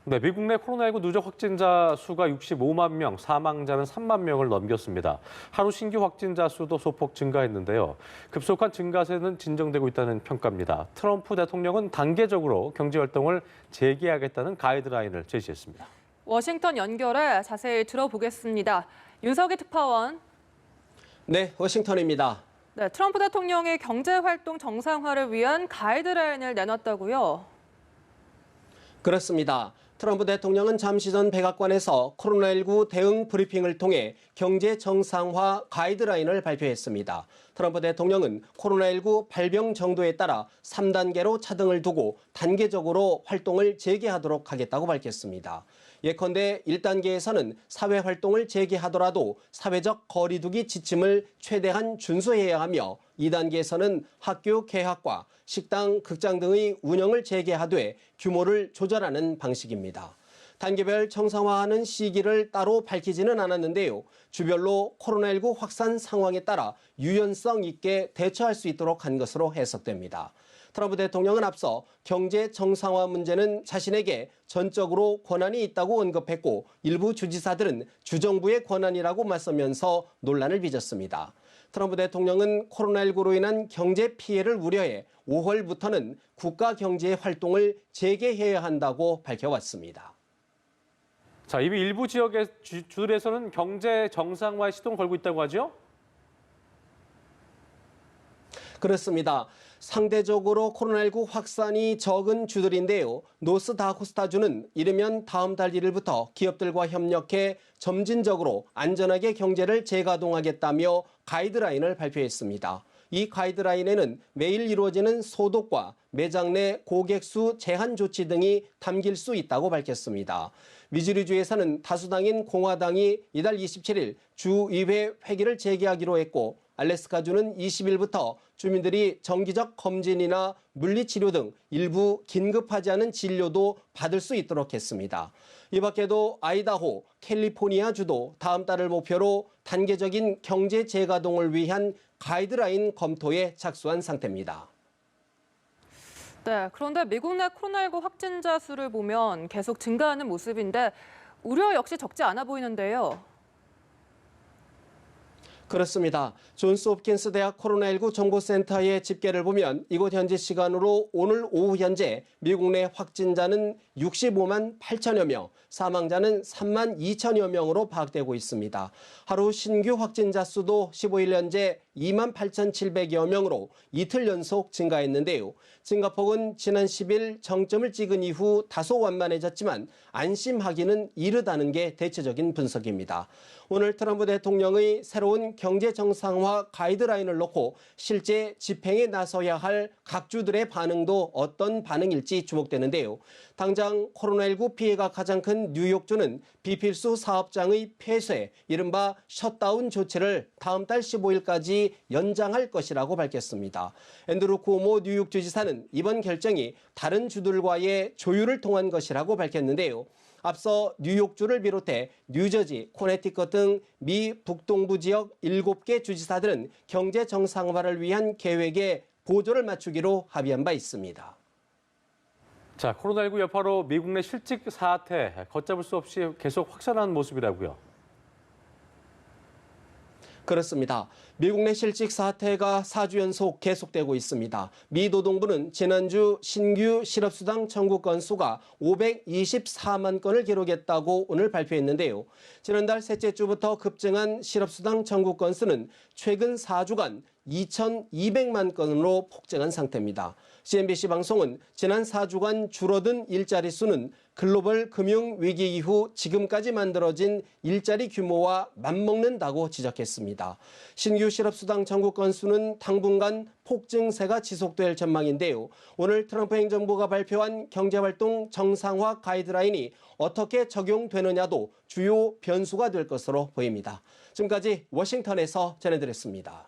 네, 미국 내 코로나19 누적 확진자 수가 65만 명, 사망자는 3만 명을 넘겼습니다. 하루 신규 확진자 수도 소폭 증가했는데요. 급속한 증가세는 진정되고 있다는 평가입니다. 트럼프 대통령은 단계적으로 경제활동을 재개하겠다는 가이드라인을 제시했습니다. 워싱턴 연결해 자세히 들어보겠습니다. 윤석희 특파원. 네, 워싱턴입니다. 네, 트럼프 대통령이 경제활동 정상화를 위한 가이드라인을 내놨다고요? 그렇습니다. 트럼프 대통령은 잠시 전 백악관에서 코로나19 대응 브리핑을 통해 경제 정상화 가이드라인을 발표했습니다. 트럼프 대통령은 코로나19 발병 정도에 따라 3단계로 차등을 두고 단계적으로 활동을 재개하도록 하겠다고 밝혔습니다. 예컨대 1단계에서는 사회 활동을 재개하더라도 사회적 거리 두기 지침을 최대한 준수해야 하며 2단계에서는 학교 개학과 식당, 극장 등의 운영을 재개하되 규모를 조절하는 방식입니다. 단계별 정상화하는 시기를 따로 밝히지는 않았는데요. 주별로 코로나19 확산 상황에 따라 유연성 있게 대처할 수 있도록 한 것으로 해석됩니다. 트럼프 대통령은 앞서 경제 정상화 문제는 자신에게 전적으로 권한이 있다고 언급했고 일부 주지사들은 주정부의 권한이라고 맞서면서 논란을 빚었습니다. 트럼프 대통령은 코로나19로 인한 경제 피해를 우려해 5월부터는 국가 경제 활동을 재개해야 한다고 밝혀왔습니다. 자, 이미 일부 지역의 주들에서는 경제 정상화에 시동을 걸고 있다고 하죠? 그렇습니다. 상대적으로 코로나19 확산이 적은 주들인데요. 노스다코스타주는 이르면 다음 달 1일부터 기업들과 협력해 점진적으로 안전하게 경제를 재가동하겠다며 가이드라인을 발표했습니다. 이 가이드라인에는 매일 이루어지는 소독과 매장 내 고객 수 제한 조치 등이 담길 수 있다고 밝혔습니다. 미주리주에서는 다수당인 공화당이 이달 27일 주의회 회기를 재개하기로 했고 알래스카주는 20일부터 주민들이 정기적 검진이나 물리치료 등 일부 긴급하지 않은 진료도 받을 수 있도록 했습니다. 이 밖에도 아이다호, 캘리포니아주도 다음 달을 목표로 단계적인 경제 재가동을 위한 가이드라인 검토에 착수한 상태입니다. 네, 그런데 미국 내 코로나19 확진자 수를 보면 계속 증가하는 모습인데 우려 역시 적지 않아 보이는데요. 그렇습니다. 존스 홉킨스 대학 코로나19 정보센터의 집계를 보면 이곳 현지 시간으로 오늘 오후 현재 미국 내 확진자는 65만 8천여 명, 사망자는 3만 2천여 명으로 파악되고 있습니다. 하루 신규 확진자 수도 15일 현재 2만 8,700여 명으로 이틀 연속 증가했는데요. 증가폭은 지난 10일 정점을 찍은 이후 다소 완만해졌지만 안심하기는 이르다는 게 대체적인 분석입니다. 오늘 트럼프 대통령의 새로운 경제 정상화 가이드라인을 놓고 실제 집행에 나서야 할 각 주들의 반응도 어떤 반응일지 주목되는데요. 당장 코로나19 피해가 가장 큰 뉴욕주는 비필수 사업장의 폐쇄, 이른바 셧다운 조치를 다음 달 15일까지 연장할 것이라고 밝혔습니다. 앤드루 쿠오모 뉴욕주지사는 이번 결정이 다른 주들과의 조율을 통한 것이라고 밝혔는데요. 앞서 뉴욕주를 비롯해 뉴저지, 코네티컷 등 미 북동부 지역 7개 주지사들은 경제 정상화를 위한 계획에 보조를 맞추기로 합의한 바 있습니다. 자, 코로나19 여파로 미국 내 실직 사태 걷잡을 수 없이 계속 확산하는 모습이라고요. 그렇습니다. 미국 내 실직 사태가 4주 연속 계속되고 있습니다. 미 노동부는 지난주 신규 실업수당 청구 건수가 524만 건을 기록했다고 오늘 발표했는데요. 지난달 셋째 주부터 급증한 실업수당 청구 건수는 최근 4주간 2,200만 건으로 폭증한 상태입니다. CNBC 방송은 지난 4주간 줄어든 일자리 수는 글로벌 금융위기 이후 지금까지 만들어진 일자리 규모와 맞먹는다고 지적했습니다. 신규 실업수당 청구 건수는 당분간 폭증세가 지속될 전망인데요. 오늘 트럼프 행정부가 발표한 경제활동 정상화 가이드라인이 어떻게 적용되느냐도 주요 변수가 될 것으로 보입니다. 지금까지 워싱턴에서 전해드렸습니다.